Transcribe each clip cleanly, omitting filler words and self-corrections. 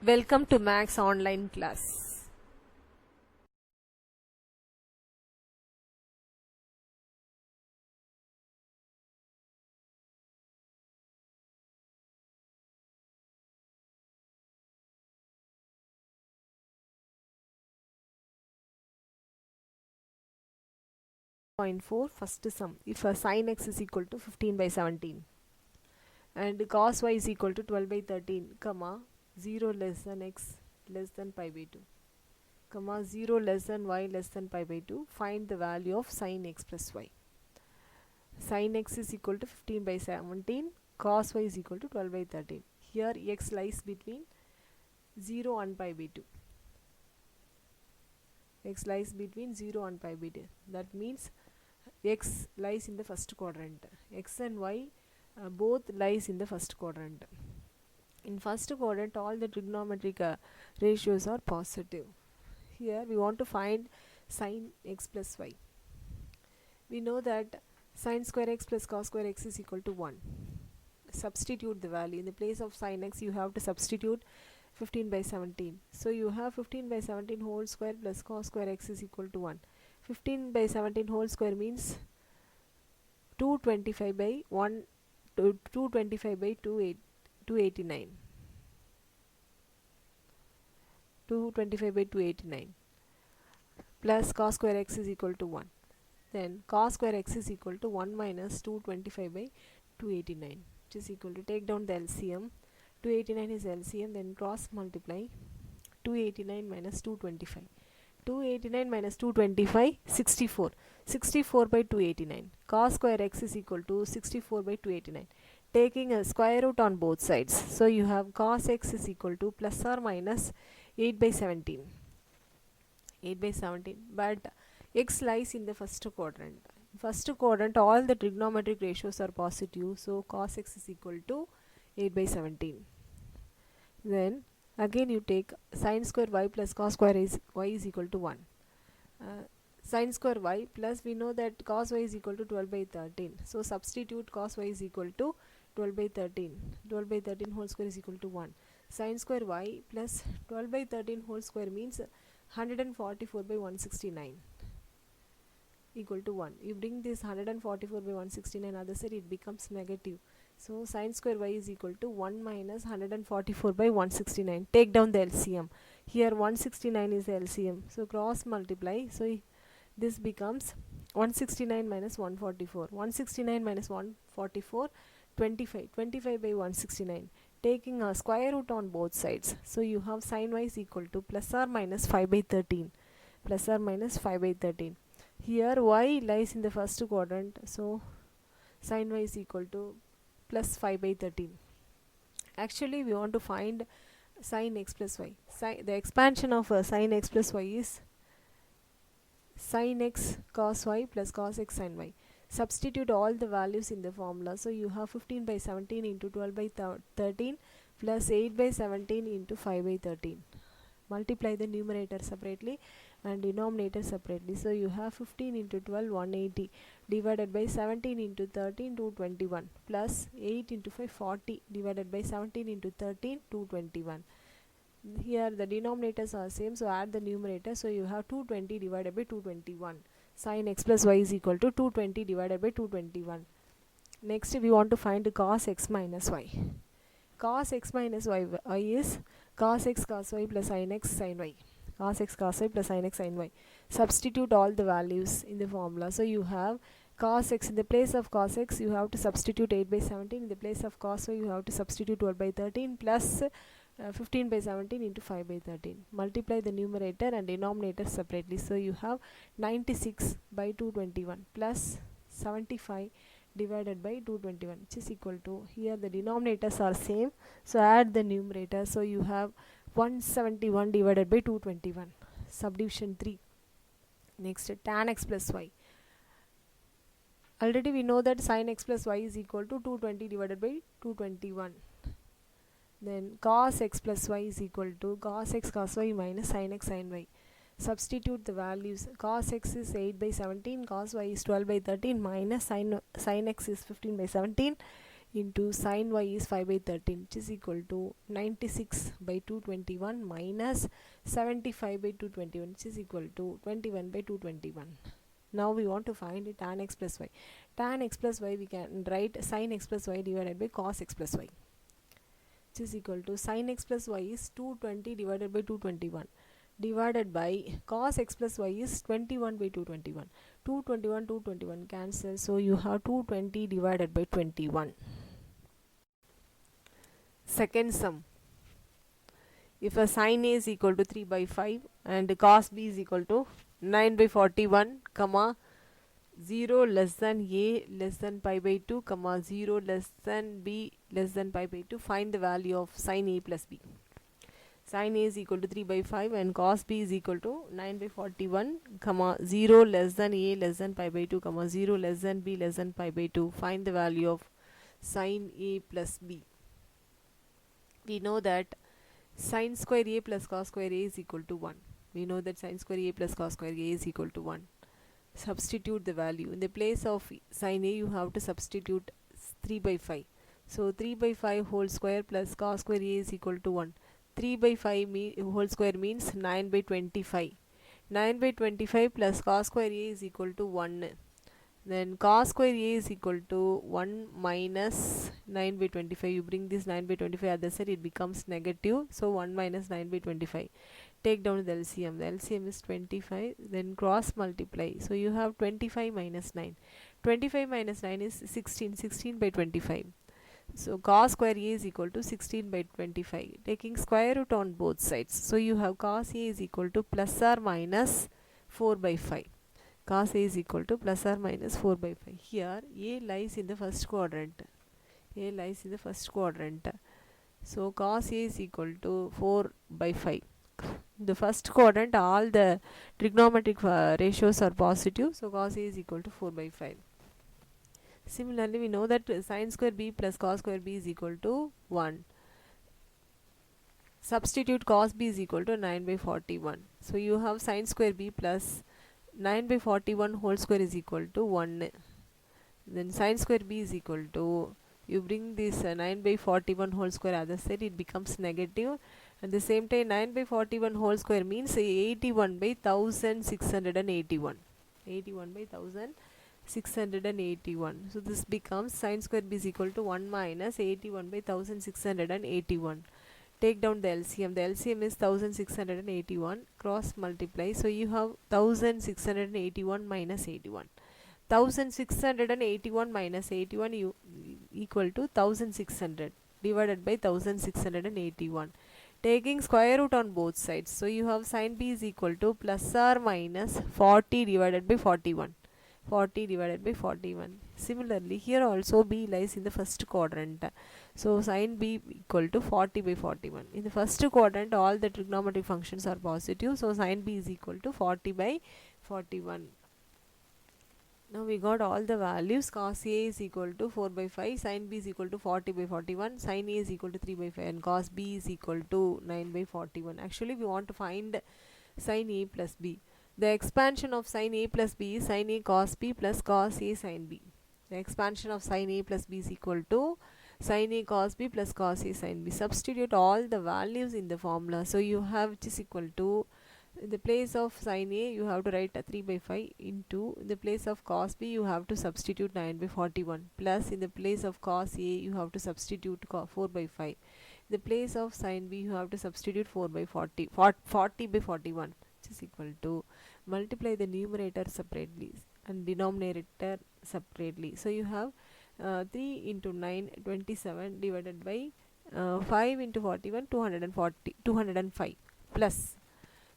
Welcome to Max online class. Point 4 first sum. If a sin x is equal to 15 by 17 and cos y is equal to 12 by 13, comma 0 less than x less than pi by 2, comma 0 less than y less than pi by 2, find the value of sin x plus y. Sin x is equal to 15 by 17, cos y is equal to 12 by 13. Here x lies between 0 and pi by 2. X lies between 0 and pi by 2. That means x lies in the first quadrant. X and y both lies in the first quadrant. In first quadrant, all the trigonometric ratios are positive. Here we want to find sin x plus y. We know that sin square x plus cos square x is equal to 1. Substitute the value. In the place of sin x, you have to substitute 15 by 17. So you have 15 by 17 whole square plus cos square x is equal to 1. 15 by 17 whole square means 225 by 1 to 225 by 289. 225 by 289 plus cos square x is equal to 1. Then cos square x is equal to 1 minus 225 by 289, which is equal to, take down the LCM. 289 is LCM, then cross multiply 289 minus 225. 289 minus 225, 64. 64 by 289. Cos square x is equal to 64 by 289. Taking a square root on both sides. So you have cos x is equal to plus or minus 8 by 17. 8 by 17. But x lies in the first quadrant. First quadrant, all the trigonometric ratios are positive. So cos x is equal to 8 by 17. Then again you take sin square y plus cos square y is equal to 1. Sin square y plus, we know that cos y is equal to 12 by 13. So substitute cos y is equal to 12 by 13. 12 by 13 whole square is equal to 1. Sin square y plus 12 by 13 whole square means 144 by 169 equal to 1. You bring this 144 by 169 other side, it becomes negative. So sin square y is equal to 1 minus 144 by 169. Take down the LCM. Here 169 is the LCM. So cross multiply. So this becomes 169 minus 144. 169 minus 144, 25. 25 by 169. Taking a square root on both sides. So you have sin y is equal to plus or minus 5 by 13. Plus or minus 5 by 13. Here y lies in the first quadrant. So sin y is equal to plus 5 by 13. Actually we want to find sin x plus y. The expansion of sin x plus y is sin x cos y plus cos x sin y. Substitute all the values in the formula. So you have 15 by 17 into 12 by 13 plus 8 by 17 into 5 by 13. Multiply the numerator separately and denominator separately. So you have 15 into 12, 180, divided by 17 into 13, 221, plus 8 into 5, 40, divided by 17 into 13, 221. Here the denominators are same, so add the numerator. So you have 220 divided by 221. Sin x plus y is equal to 220 divided by 221. Next we want to find cos x minus y. Cos x minus y is cos x cos y plus sin x sin y. Cos x cos y plus sin x sin y. Substitute all the values in the formula. So you have cos x, in the place of cos x you have to substitute 8 by 17. In the place of cos y you have to substitute 12 by 13 plus 15 by 17 into 5 by 13. Multiply the numerator and denominator separately. So you have 96 by 221 plus 75 divided by 221, which is equal to, here the denominators are same, so add the numerator. So you have 171 divided by 221. Subdivision 3. Next, tan x plus y. Already we know that sin x plus y is equal to 220 divided by 221. Then cos x plus y is equal to cos x cos y minus sin x sin y. Substitute the values. Cos x is 8 by 17, cos y is 12 by 13, minus sin x is 15 by 17 into sin y is 5 by 13, which is equal to 96 by 221 minus 75 by 221, which is equal to 21 by 221. Now we want to find tan x plus y. Tan x plus y, we can write sin x plus y divided by cos x plus y, which is equal to sin x plus y is 220 divided by 221 divided by cos x plus y is 21 by 221. 221 cancel, so you have 220 divided by 21. Second sum, if a sin A is equal to 3 by 5 and cos B is equal to 9 by 41 comma 0 less than A less than pi by 2 comma 0 less than B less than pi by 2, find the value of sin A plus B. Sin A is equal to 3 by 5 and cos B is equal to 9 by 41 comma 0 less than A less than pi by 2 comma 0 less than B less than pi by 2, find the value of sin A plus B. We know that sin square A plus cos square A is equal to 1. We know that sin square A plus cos square A is equal to 1. Substitute the value. In the place of sin A, you have to substitute 3 by 5. So 3 by 5 whole square plus cos square A is equal to 1. 3 by 5 whole square means 9 by 25. 9 by 25 plus cos square A is equal to 1. Then cos square A is equal to 1 minus 9 by 25. You bring this 9 by 25 other side, it becomes negative. So 1 minus 9 by 25. Take down the LCM. The LCM is 25. Then cross multiply. So you have 25 minus 9. 25 minus 9 is 16. 16 by 25. So cos square A is equal to 16 by 25. Taking square root on both sides. So you have cos A is equal to plus or minus 4 by 5. Cos A is equal to plus or minus 4 by 5. Here A lies in the first quadrant. A lies in the first quadrant. So cos A is equal to 4 by 5. The first quadrant, all the trigonometric ratios are positive. So cos A is equal to 4 by 5. Similarly, we know that sin square B plus cos square B is equal to 1. Substitute cos B is equal to 9 by 41. So you have sin square B plus 9 by 41 whole square is equal to 1. Then sin square B is equal to, you bring this 9 by 41 whole square other side, it becomes negative. At the same time, 9 by 41 whole square means 81 by 1681. 81 by 1681. So this becomes sin square B is equal to 1 minus 81 by 1681. Take down the LCM. The LCM is 1681. Cross multiply. So you have 1681 minus 81. 1681 minus 81 equal to 1600 divided by 1681. Taking square root on both sides. So you have sin B is equal to plus or minus 40 divided by 41. 40 divided by 41. Similarly, here also B lies in the first quadrant. So sin B equal to 40 by 41. In the first quadrant, all the trigonometric functions are positive. So sin B is equal to 40 by 41. Now we got all the values. Cos A is equal to 4 by 5. Sin B is equal to 40 by 41. Sin A is equal to 3 by 5. And cos B is equal to 9 by 41. Actually, we want to find sin A plus B. The expansion of sin A plus B is sin A cos B plus cos A sin B. The expansion of sin A plus B is equal to sin A cos B plus cos A sin B. Substitute all the values in the formula. So you have, which is equal to, in the place of sin A, you have to write 3 by 5 into, in the place of cos B, you have to substitute 9 by 41. Plus, in the place of cos A, you have to substitute 4 by 5. In the place of sin B, you have to substitute 4 by 40 by 41. Which is equal to, multiply the numerator separately and denominator separately. So you have 3 into 9, 27 divided by 5 into 41, 205 plus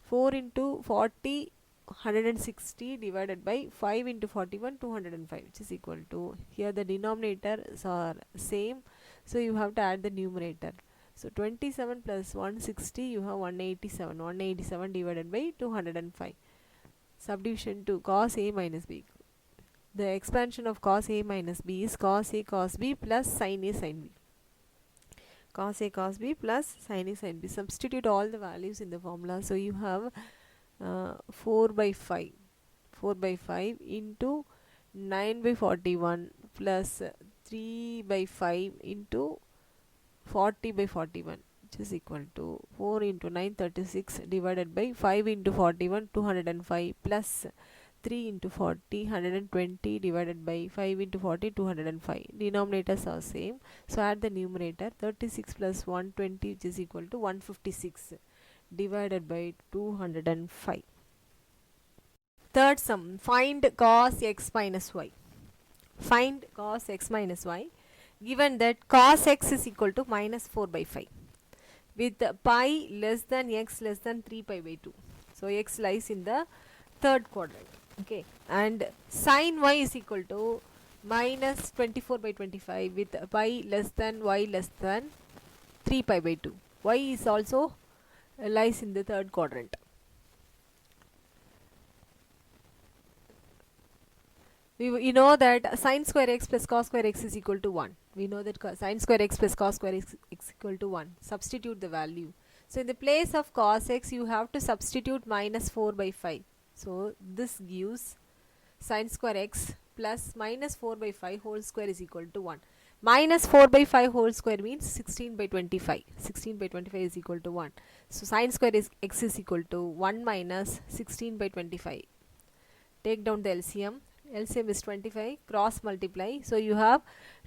4 into 40, 160 divided by 5 into 41, 205, which is equal to, here the denominators are same, so you have to add the numerator. So 27 plus 160, you have 187. 187 divided by 205. Subdivision to cos A minus B. The expansion of cos A minus B is cos A cos B plus sin A sin B. Cos A cos B plus sin A sin B. Substitute all the values in the formula. So you have 4 by 5. 4 by 5 into 9 by 41 plus 3 by 5 into 40 by 41, which is equal to 4 into 9 36 divided by 5 into 41 205 plus 3 into 40 120 divided by 5 into 40 205. Denominators are same, so add the numerator. 36 plus 120, which is equal to 156 divided by 205. Third sum, find cos x minus y. Find cos x minus y given that cos x is equal to minus 4 by 5 with pi less than x less than 3 pi by 2. So x lies in the third quadrant. Okay, and sin y is equal to minus 24 by 25 with pi less than y less than 3 pi by 2. Y is also lies in the third quadrant. We know that sin square x plus cos square x is equal to 1. We know that sin square x plus cos square x is equal to 1. Substitute the value. So in the place of cos x, you have to substitute minus 4 by 5. So this gives sin square x plus minus 4 by 5 whole square is equal to 1. Minus 4 by 5 whole square means 16 by 25. 16 by 25 is equal to 1. So sin square x is equal to 1 minus 16 by 25. Take down the LCM. LCM is 25, cross multiply. So you have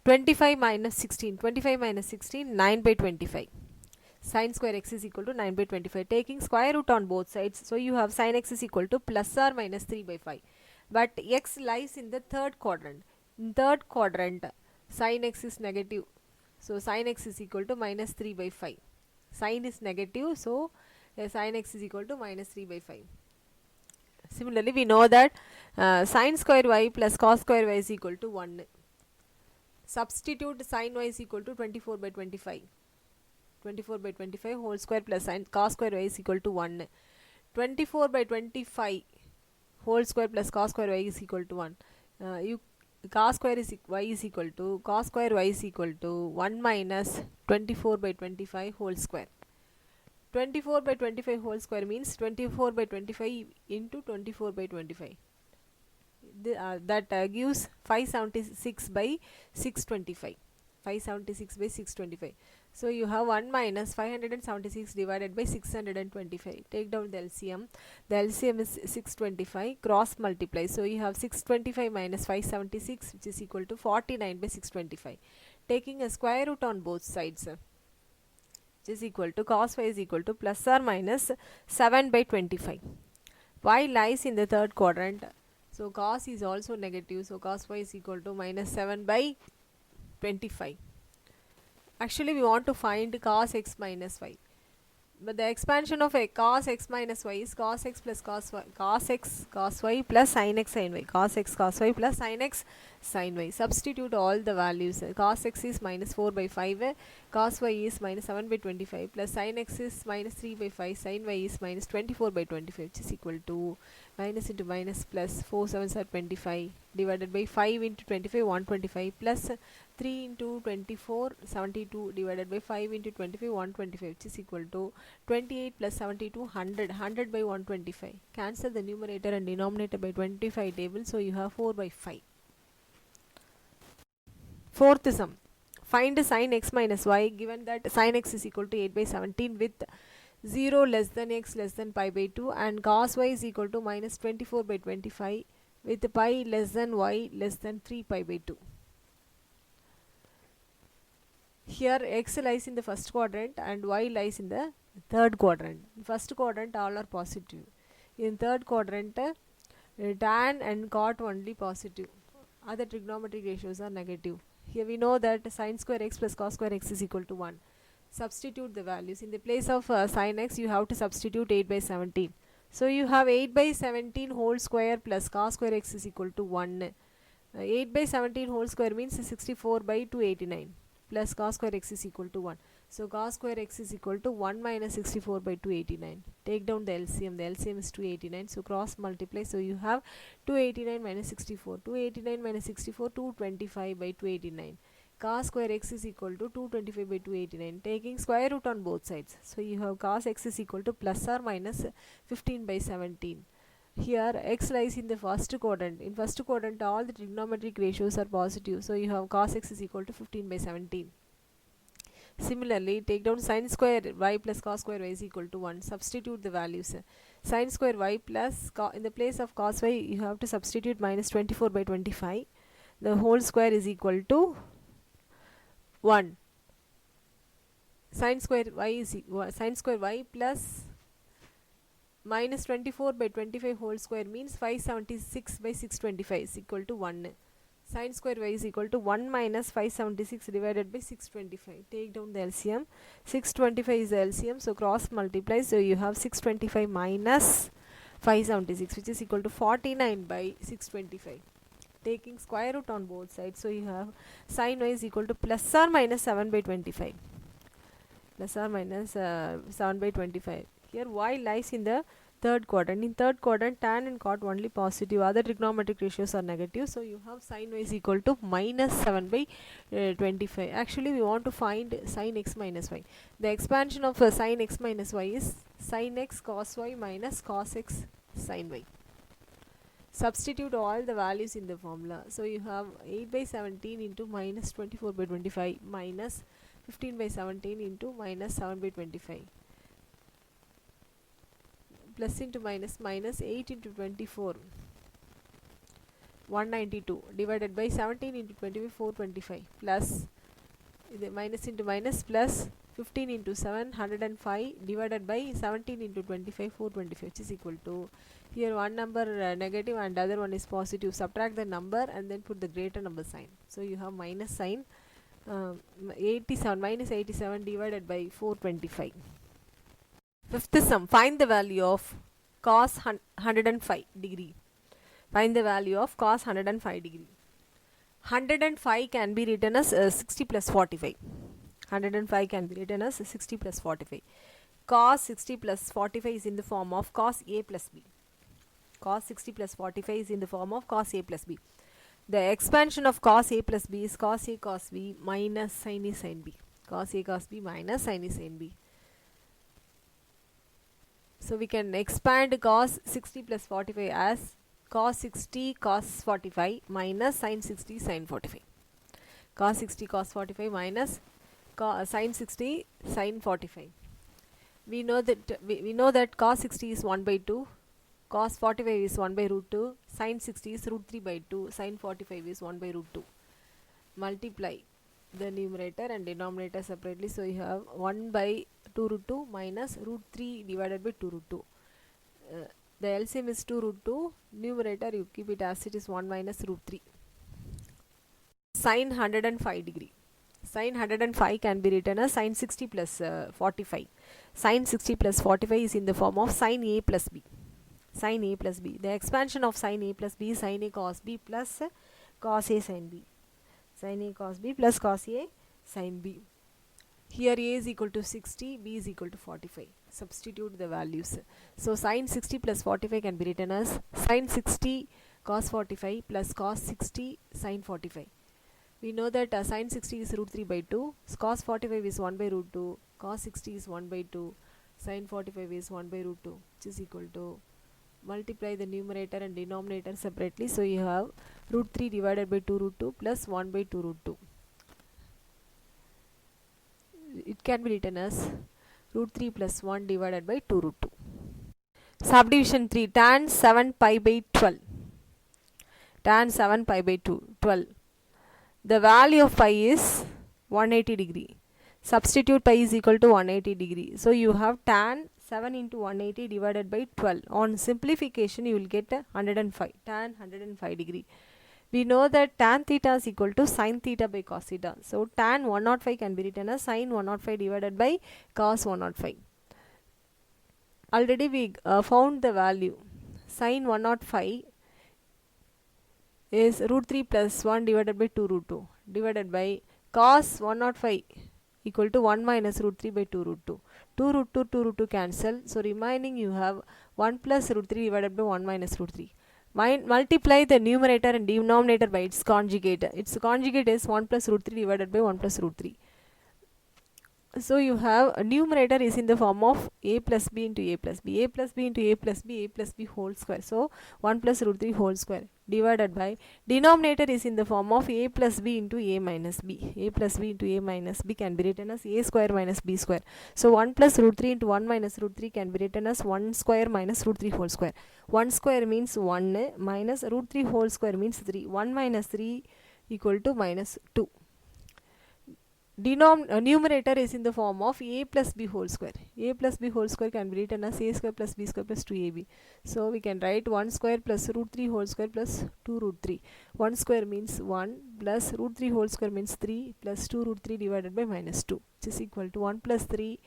25 minus 16. 25 minus 16, 9 by 25. Sin square x is equal to 9 by 25. Taking square root on both sides. So you have sin x is equal to plus or minus 3 by 5. But x lies in the third quadrant. In third quadrant, sin x is negative. So sin x is equal to minus 3 by 5. Sin is negative. So sin x is equal to minus 3 by 5. Similarly, we know that sin square y plus cos square y is equal to 1. Substitute sin y is equal to 24 by 25. 24 by 25 whole square plus sin cos square y is equal to 1. 24 by 25 whole square plus cos square y is equal to 1. Cos square is y is equal to cos square y is equal to 1 minus 24 by 25 whole square. 24 by 25 whole square means 24 by 25 into 24 by 25. That gives 576 by 625. 576 by 625. So you have 1 minus 576 divided by 625. Take down the LCM. The LCM is 625. Cross multiply. So you have 625 minus 576, which is equal to 49 by 625. Taking a square root on both sides, is equal to cos y is equal to plus or minus 7 by 25. Y lies in the third quadrant. So cos is also negative. So cos y is equal to minus 7 by 25. Actually, we want to find cos x minus y. But the expansion of a cos x minus y is cos x plus cos y, cos x cos y plus sin x sin y, cos x cos y plus sin x sin y. Substitute all the values. Cos x is minus 4 by 5, cos y is minus 7 by 25, plus sin x is minus 3 by 5, sin y is minus 24 by 25, which is equal to minus into minus plus 4 7s are 25 divided by 5 into 25 125 plus 3 into 24 72 divided by 5 into 25 125, which is equal to 28 plus 72 100. 100 by 125. Cancel the numerator and denominator by 25 table. So you have 4 by 5. Fourth sum. Find sin x minus y given that sin x is equal to 8 by 17 with 0 less than x less than pi by 2 and cos y is equal to minus 24 by 25 with pi less than y less than 3 pi by 2. Here x lies in the first quadrant and y lies in the third quadrant. In first quadrant all are positive. In third quadrant tan and cot only positive. Other trigonometric ratios are negative. Here we know that sin square x plus cos square x is equal to 1. Substitute the values. In the place of sin x, you have to substitute 8 by 17. So you have 8 by 17 whole square plus cos square x is equal to 1. 8 by 17 whole square means 64 by 289 plus cos square x is equal to 1. So cos square x is equal to 1 minus 64 by 289. Take down the LCM. The LCM is 289. So cross multiply. So you have 289 minus 64. 289 minus 64, 225 by 289. Cos square x is equal to 225 by 289. Taking square root on both sides. So you have cos x is equal to plus or minus 15 by 17. Here x lies in the first quadrant. In first quadrant all the trigonometric ratios are positive, so you have cos x is equal to 15 by 17. Similarly, take down sin square y plus cos square y is equal to 1. Substitute the values. Sin square y plus in the place of cos y you have to substitute minus 24 by 25. The whole square is equal to 1. Sin square y plus minus 24 by 25 whole square means 576 by 625 is equal to 1. Sin square y is equal to 1 minus 576 divided by 625. Take down the LCM. 625 is the LCM, so cross multiply. So you have 625 minus 576, which is equal to 49 by 625. Taking square root on both sides, so you have sin y is equal to plus or minus 7 by 25. Plus or minus 7 by 25. Here y lies in the third quadrant. In third quadrant, tan and cot only positive, other trigonometric ratios are negative, so you have sin y is equal to minus 7 by 25. Actually we want to find sin x minus y. The expansion of sin x minus y is sin x cos y minus cos x sin y. Substitute all the values in the formula. So you have 8 by 17 into minus 24 by 25 minus 15 by 17 into minus 7 by 25. Plus into minus, minus 8 into 24, 192 divided by 17 into 25, 425, plus the minus into minus, plus 15 into 7, 105 divided by 17 into 25, 425, which is equal to, here one number negative and other one is positive. Subtract the number and then put the greater number sign. So you have minus sign, 87 minus 87 divided by 425. Fifth sum, find the value of cos 105 degree. Find the value of cos 105 degree. 105 can be written as 60 plus 45. 105 can be written as 60 plus 45. Cos 60 plus 45 is in the form of cos A plus B. Cos 60 plus 45 is in the form of cos A plus B. The expansion of cos A plus B is cos A cos B minus sin A sin B. Cos A cos B minus sin A sin B. So we can expand cos 60 plus 45 as cos 60 cos 45 minus sin 60 sin 45. Cos 60 cos 45 minus sin 60 sin 45. We know that cos 60 is 1 by 2, cos 45 is 1 by root 2, sin 60 is root 3 by 2, sin 45 is 1 by root 2. Multiply the numerator and denominator separately, so you have 1 by 2 root 2 minus root 3 divided by 2 root 2. The LCM is 2 root 2, numerator you keep it as it is 1 minus root 3. Sin 105 degree. Sin 105 can be written as sin 60 plus 45. Sin 60 plus 45 is in the form of sin A plus B. Sin A plus B. The expansion of sin A plus B is sin A cos B plus cos A sin B. Sin A cos B plus cos A sin B. Here A is equal to 60, B is equal to 45. Substitute the values. So sin 60 plus 45 can be written as sin 60 cos 45 plus cos 60 sin 45. We know that sin 60 is root 3 by 2, cos 45 is 1 by root 2, cos 60 is 1 by 2, sin 45 is 1 by root 2, which is equal to, multiply the numerator and denominator separately, so you have root 3 divided by 2 root 2 plus 1 by 2 root 2. It can be written as root 3 plus 1 divided by 2 root 2. Subdivision 3, tan 7 pi by 12. Tan 7 pi by 12. The value of pi is 180 degree. Substitute pi is equal to 180 degree. So you have tan 7 into 180 divided by 12. On simplification you will get 105. Tan 105 degree. We know that tan theta is equal to sin theta by cos theta. So tan 105 can be written as sin 105 divided by cos 105. Already we found the value. Sin 105 is root 3 plus 1 divided by 2 root 2 divided by cos 105 equal to 1 minus root 3 by 2 root 2. 2 root 2 cancel. So remaining you have 1 plus root 3 divided by 1 minus root 3. Multiply the numerator and denominator by its conjugate. Its conjugate is 1 plus root 3 divided by 1 plus root 3. So you have a numerator is in the form of a plus b into a plus b, a plus b into a plus b, a plus b whole square. So 1 plus root 3 whole square divided by denominator is in the form of a plus b into a minus b. A plus b into a minus b can be written as a square minus b square. So 1 plus root 3 into 1 minus root 3 can be written as 1 square minus root 3 whole square. 1 square means 1 minus root 3 whole square means 3. 1 minus 3 equal to minus 2. Numerator is in the form of a plus b whole square. A plus b whole square can be written as a square plus b square plus 2ab. So we can write 1 square plus root 3 whole square plus 2 root 3. 1 square means 1 plus root 3 whole square means 3 plus 2 root 3 divided by minus 2, which is equal to 1 plus 3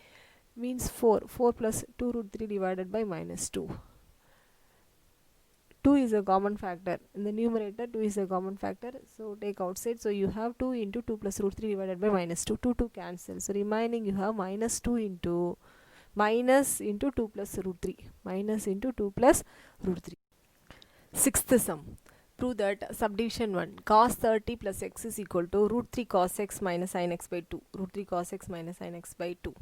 means 4. 4 plus 2 root 3 divided by minus 2. 2 is a common factor in the numerator. 2 is a common factor, so take outside. So you have 2 into 2 plus root 3 divided by minus 2. 2 cancel, so remaining you have minus 2 into minus into 2 plus root 3, minus into 2 plus root 3. Sixth sum, prove that subdivision 1 cos 30 plus x is equal to root 3 cos x minus sin x by 2. Root 3 cos x minus sin x by 2.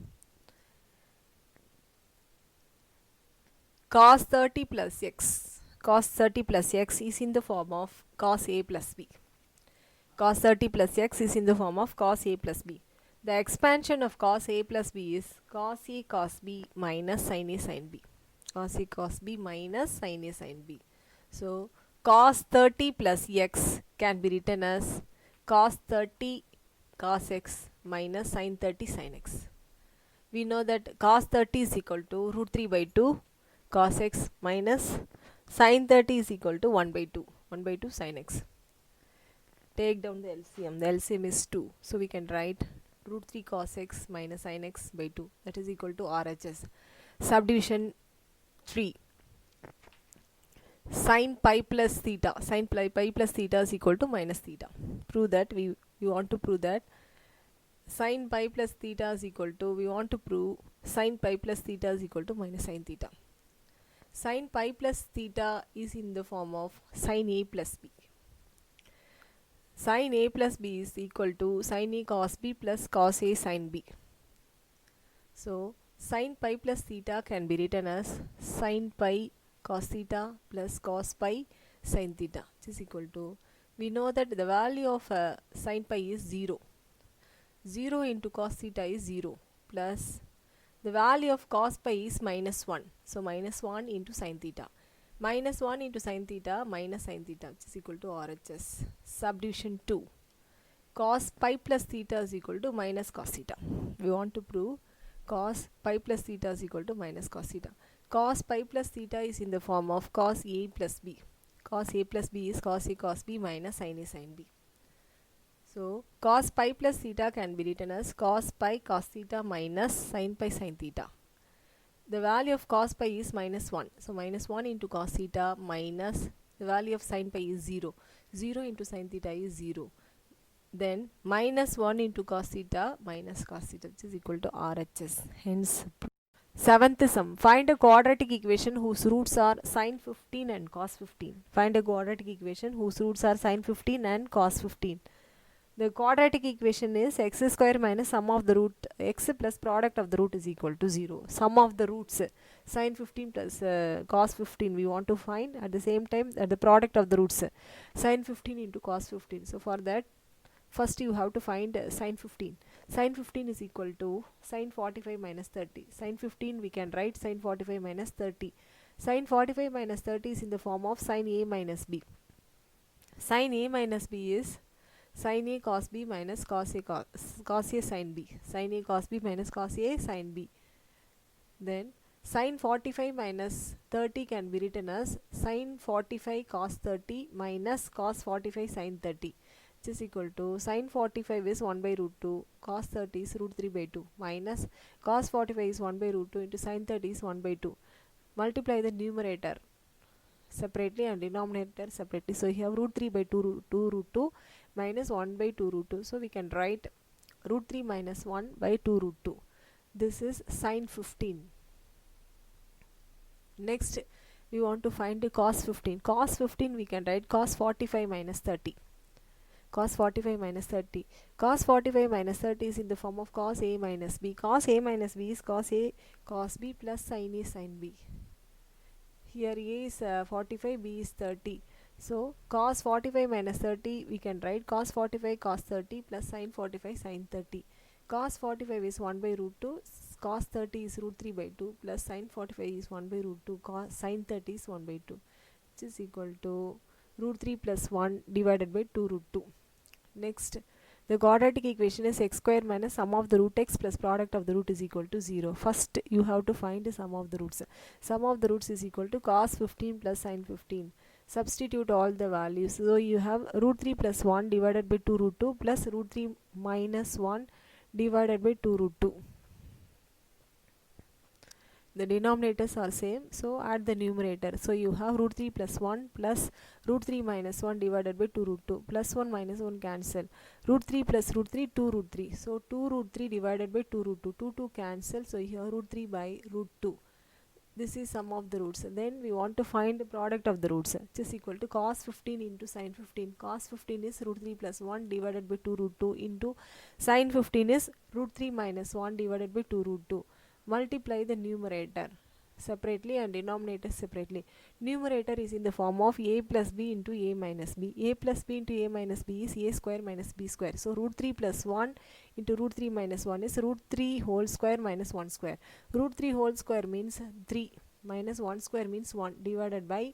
Cos 30 plus x. Cos 30 plus x is in the form of cos a plus b. Cos 30 plus x is in the form of cos a plus b. The expansion of cos a plus b is cos a cos b minus sin a sin b. Cos a cos b minus sin a sin b. So cos 30 plus x can be written as cos 30 cos x minus sin 30 sin x. We know that cos 30 is equal to root 3 by 2 cos x minus sin 30 is equal to 1 by 2. 1 by 2 sin x. Take down the LCM. The LCM is 2. So we can write root 3 cos x minus sin x by 2. That is equal to RHS. Subdivision 3. Sin pi plus theta. Sin pi plus theta is equal to minus theta. Prove that. We want to prove that sin pi plus theta is equal to, we want to prove sin pi plus theta is equal to minus sin theta. Sin pi plus theta is in the form of sin a plus b. Sin a plus b is equal to sin a cos b plus cos a sin b. So sin pi plus theta can be written as sin pi cos theta plus cos pi sin theta, which is equal to, we know that the value of sin pi is 0. 0 into cos theta is 0 plus the value of cos pi is minus 1. So minus 1 into sin theta. Minus 1 into sin theta minus sin theta, which is equal to RHS. Subdivision 2. Cos pi plus theta is equal to minus cos theta. We want to prove cos pi plus theta is equal to minus cos theta. Cos pi plus theta is in the form of cos a plus b. Cos a plus b is cos a cos b minus sin a sin b. So cos pi plus theta can be written as cos pi cos theta minus sin pi sin theta. The value of cos pi is minus 1. So minus 1 into cos theta minus the value of sin pi is 0. 0 into sin theta is 0. Then minus 1 into cos theta minus cos theta, which is equal to RHS. Hence, seventh sum. Find a quadratic equation whose roots are sin 15 and cos 15. Find a quadratic equation whose roots are sin 15 and cos 15. The quadratic equation is x square minus sum of the root x plus product of the root is equal to 0. Sum of the roots, sin 15 plus cos 15 we want to find. At the same time the product of the roots, sin 15 into cos 15. So for that, first you have to find sin 15. Sin 15 is equal to sin 45 minus 30. Sin 15 we can write sin 45 minus 30. Sin 45 minus 30 is in the form of sin a minus b. Sin a minus b is sin a cos b minus cos a sin b. Sin a cos b minus cos a sin b. Then sin 45 minus 30 can be written as sin 45 cos 30 minus cos 45 sin 30, which is equal to sin 45 is 1 by root 2, cos 30 is root 3 by 2, minus cos 45 is 1 by root 2 into sin 30 is 1 by 2. Multiply the numerator separately and denominator separately. So you have root 3 by 2 root 2 minus 1 by 2 root 2. So we can write root 3 minus 1 by 2 root 2. This is sin 15. Next we want to find the cos 15. Cos 15 we can write cos 45 minus 30. cos 45 minus 30. Cos 45 minus 30 is in the form of cos A minus B. Cos A minus B is cos A cos B plus sin A sin B. Here A is 45, B is 30. So cos 45 minus 30, we can write cos 45 cos 30 plus sin 45 sin 30. Cos 45 is 1 by root 2, cos 30 is root 3 by 2 plus sin 45 is 1 by root 2, cos sin 30 is 1 by 2, which is equal to root 3 plus 1 divided by 2 root 2. Next, the quadratic equation is x square minus sum of the root x plus product of the root is equal to 0. First, you have to find the sum of the roots. Sum of the roots is equal to cos 15 plus sin 15. Substitute all the values. So, you have root 3 plus 1 divided by 2 root 2 plus root 3 minus 1 divided by 2 root 2. The denominators are same, so add the numerator. So you have root 3 plus 1 plus root 3 minus 1 divided by 2 root 2. Plus 1 minus 1 cancel. Root 3 plus root 3, 2 root 3. So 2 root 3 divided by 2 root 2. 2 cancel. So here root 3 by root 2. This is sum of the roots. Then we want to find the product of the roots, which is equal to cos 15 into sin 15. Cos 15 is root 3 plus 1 divided by 2 root 2 into sin 15 is root 3 minus 1 divided by 2 root 2. Multiply the numerator separately and denominator separately. Numerator is in the form of a plus b into a minus b. A plus b into a minus b is a square minus b square. So root 3 plus 1 into root 3 minus 1 is root 3 whole square minus 1 square. Root 3 whole square means 3 minus 1 square means 1 divided by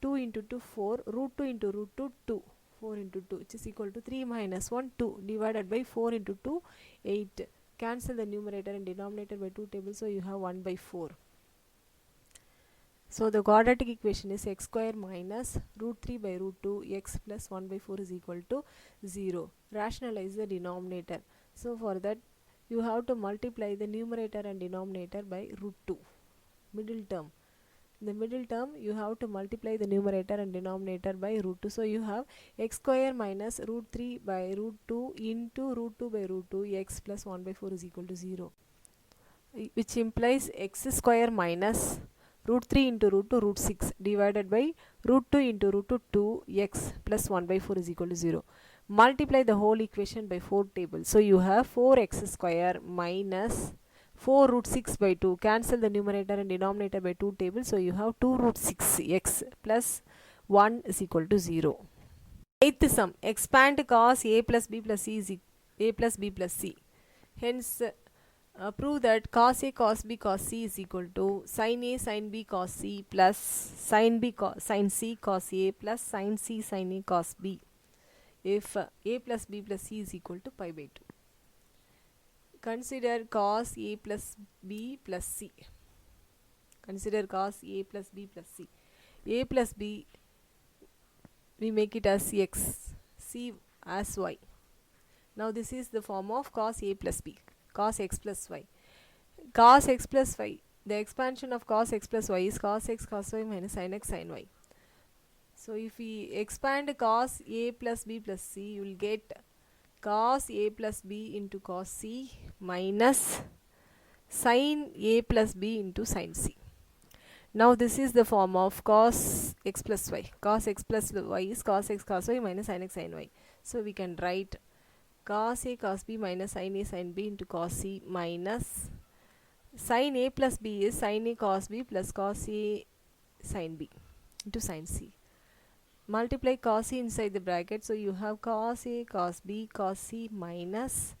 2 into 2 4, root 2 into root 2 2, 4 into 2, which is equal to 3 minus 1 2 divided by 4 into 2 8. Cancel the numerator and denominator by 2 tables, so you have 1 by 4. So the quadratic equation is x square minus root 3 by root 2 x plus 1 by 4 is equal to 0. Rationalize the denominator. So for that you have to multiply the numerator and denominator by root 2. Middle term. In the middle term you have to multiply the numerator and denominator by root 2. So you have x square minus root 3 by root 2 into root 2 by root 2 x plus 1 by 4 is equal to 0, which implies x square minus root 3 into root 2 root 6 divided by root 2 into root 2 2 x plus 1 by 4 is equal to 0. Multiply the whole equation by 4 tables. So you have 4x square minus 4 root 6 by 2. Cancel the numerator and denominator by 2 tables. So you have 2 root 6x plus 1 is equal to 0. Eighth sum. Expand cos a plus b plus c is a plus b plus c. Hence prove that cos a cos b cos c is equal to sin a sin b cos c plus sin b sin c cos a plus sin c sin a cos b if a plus b plus c is equal to pi by 2. Consider cos a plus b plus c. Consider cos a plus b plus c. A plus b, we make it as x, c as y. Now this is the form of cos a plus b, cos x plus y. Cos x plus y, the expansion of cos x plus y is cos x cos y minus sin x sin y. So if we expand cos a plus b plus c, you will get cos a plus b into cos c minus sin a plus b into sin c. Now this is the form of cos x plus y. Cos x plus y is cos x cos y minus sin x sin y. So we can write cos a cos b minus sin a sin b into cos c minus sin a plus b is sin a cos b plus cos a sin b into sin c. Multiply cos c inside the bracket, so you have cos a cos b cos c minus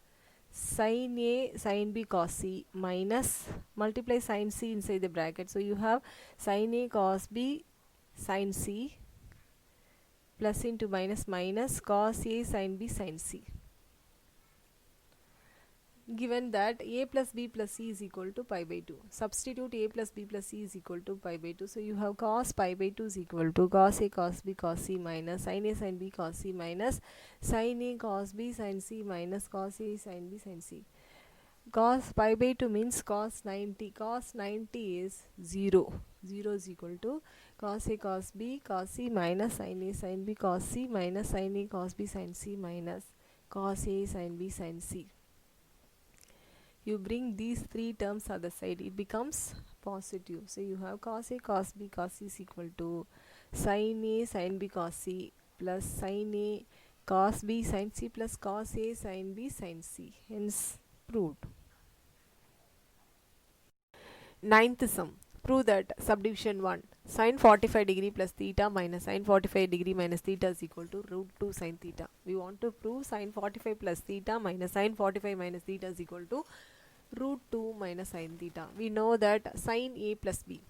sin a sin b cos c minus multiply sin c inside the bracket, so you have sin a cos b sin c plus into minus minus cos a sin b sin c. Given that a plus b plus c is equal to pi by 2. Substitute a plus b plus c is equal to pi by 2. So you have cos pi by 2 is equal to cos a cos b cos c minus sin a sin b cos c minus sin a cos b sin c minus cos a sin b sin c. Cos pi by 2 means cos 90. Cos 90 is 0. 0 is equal to cos a cos b cos c minus sin a sin b cos c minus sin a cos b sin c minus cos a sin b sin c. You bring these three terms other side, it becomes positive. So you have cos a cos b cos c is equal to sin a sin b cos c plus sin a cos b sin c plus cos a sin b sin c. Hence proved. Ninth sum. Prove that subdivision 1 sin 45 degree plus theta minus sin 45 degree minus theta is equal to root 2 sin theta. We want to prove sin 45 plus theta minus sin 45 minus theta is equal to root 2 minus sin theta. We know that sin a plus b.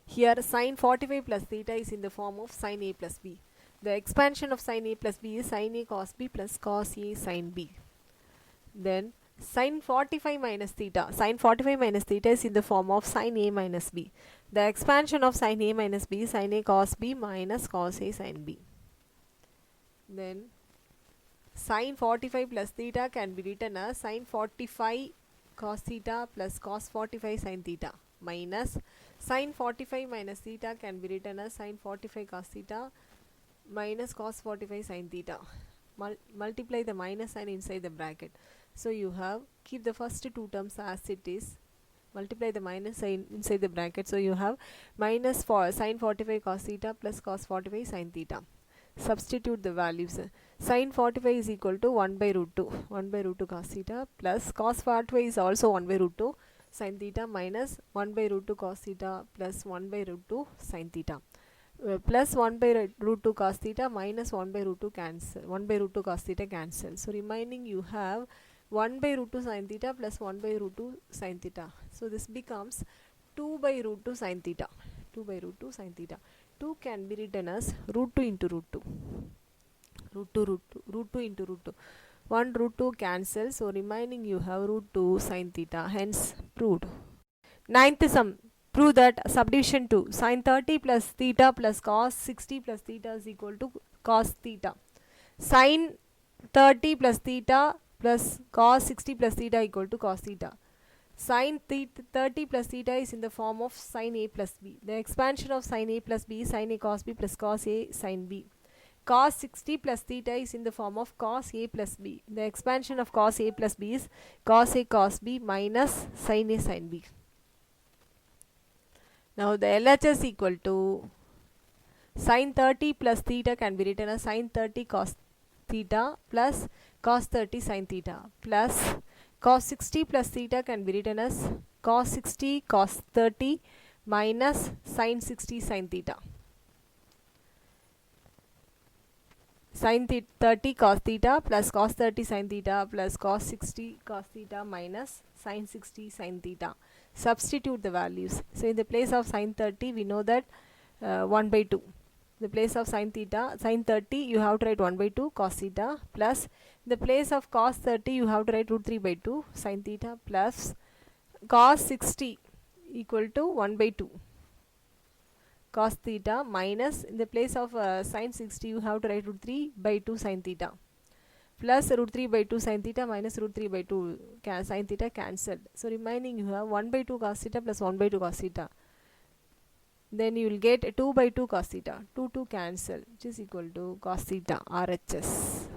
Here sin 45 plus theta is in the form of sin a plus b. The expansion of sin a plus b is sin a cos b plus cos a sin b. Then sin 45 minus theta. Sin 45 minus theta is in the form of sin a minus b. The expansion of sin a minus b is sin a cos b minus cos a sin b. Then sin 45 plus theta can be written as sin 45 cos theta plus cos 45 sin theta minus sin 45 minus theta can be written as sin 45 cos theta minus cos 45 sin theta. Multiply the minus sign inside the bracket. So you have, keep the first two terms as it is, multiply the minus sign inside the bracket. So you have minus for sin 45 cos theta plus cos 45 sin theta. Substitute the values. Sin 45 is equal to 1 by root 2. 1 by root 2 cos theta plus cos 45 is also 1 by root 2 sin theta minus 1 by root 2 cos theta plus 1 by root 2 sin theta. Plus 1 by root 2 cos theta minus 1 by root 2 cancel. 1 by root 2 cos theta cancel. So remaining you have 1 by root 2 sin theta plus 1 by root 2 sin theta. So this becomes 2 by root 2 sin theta. 2 by root 2 sin theta. 2 can be written as root 2 into root 2. Root 2 into root 2. 1 root 2 cancel. So remaining you have root 2 sin theta. Hence proved. Ninth sum. Prove that subdivision 2 sin 30 plus theta plus cos 60 plus theta is equal to cos theta. Sin 30 plus theta plus cos 60 plus theta equal to cos theta. Sin 30 plus theta is in the form of sin a plus b. The expansion of sin a plus b is sin a cos b plus cos a sin b. Cos 60 plus theta is in the form of cos a plus b. The expansion of cos a plus b is cos a cos b minus sin a sin b. Now the LHS equal to sin 30 plus theta can be written as sin 30 cos theta plus cos 30 sin theta plus cos 60 plus theta can be written as cos 60 cos 30 minus sin 60 sin theta. Sin 30 cos theta plus cos 30 sin theta plus cos 60 cos theta minus sin 60 sin theta. Substitute the values. So in the place of sin 30 we know that 1 by 2. The place of sin 30 you have to write 1 by 2 cos theta plus the place of cos 30 you have to write root 3 by 2 sin theta plus cos 60 equal to 1 by 2 cos theta minus in the place of sin 60 you have to write root 3 by 2 sin theta plus root 3 by 2 sin theta minus root 3 by 2 sin theta cancelled. So remaining you have 1 by 2 cos theta plus 1 by 2 cos theta. Then you will get 2 by 2 cos theta. 2 cancel, which is equal to cos theta RHS.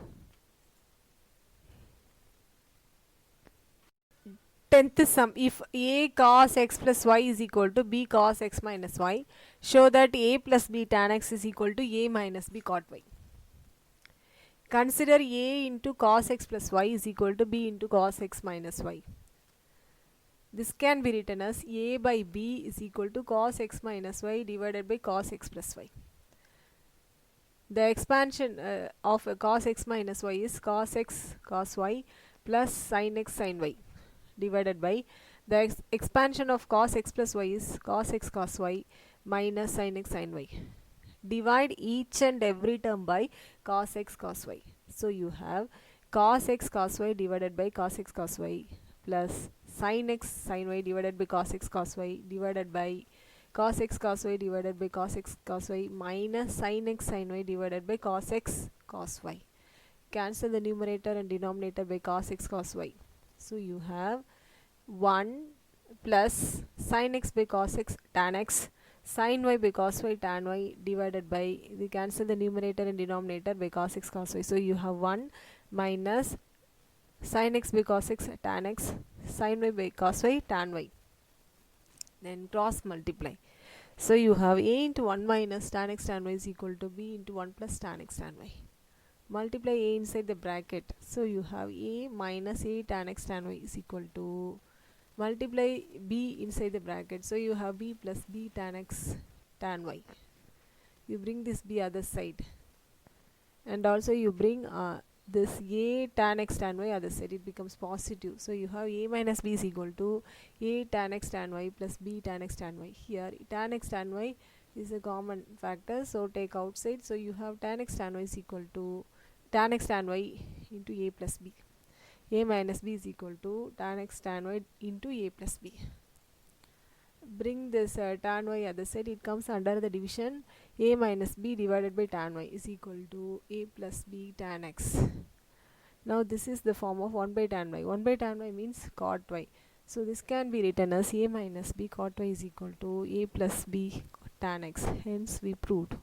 10th sum. If a cos x plus y is equal to b cos x minus y, show that a plus b tan x is equal to a minus b cot y. Consider a into cos x plus y is equal to b into cos x minus y. This can be written as a by b is equal to cos x minus y divided by cos x plus y. The expansion of cos x minus y is cos x cos y plus sin x sin y divided by the expansion of cos x plus y is cos x cos y minus sin x sin y. Divide each and every term by cos x cos y. So you have cos x cos y divided by cos x cos y plus sin x sin y divided by cos x cos y divided by cos x cos y divided by cos x cos y minus sin x sin y divided by cos x cos y. Cancel the numerator and denominator by cos x cos y. So you have 1 plus sin x by cos x tan x sin y by cos y tan y divided by, we cancel the numerator and denominator by cos x cos y. So you have 1 minus sin x by cos x tan x sin y by cos y tan y. Then cross multiply. So you have a into 1 minus tan x tan y is equal to b into 1 plus tan x tan y. multiply a inside the bracket, so you have a minus a tan x tan y is equal to, multiply b inside the bracket, so you have b plus b tan x tan y. You bring this b other side, and also you bring this a tan x tan y other side, it becomes positive, so you have a minus b is equal to a tan x tan y plus b tan x tan y. Here tan x tan y is a common factor, so take outside, so you have tan x tan y is equal to tan x tan y into a plus b. A minus b is equal to tan x tan y into a plus b. Bring this tan y other side, it comes under the division a minus b divided by tan y is equal to a plus b tan x. Now this is the form of 1 by tan y. 1 by tan y means cot y. So this can be written as a minus b cot y is equal to a plus b tan x. Hence we proved.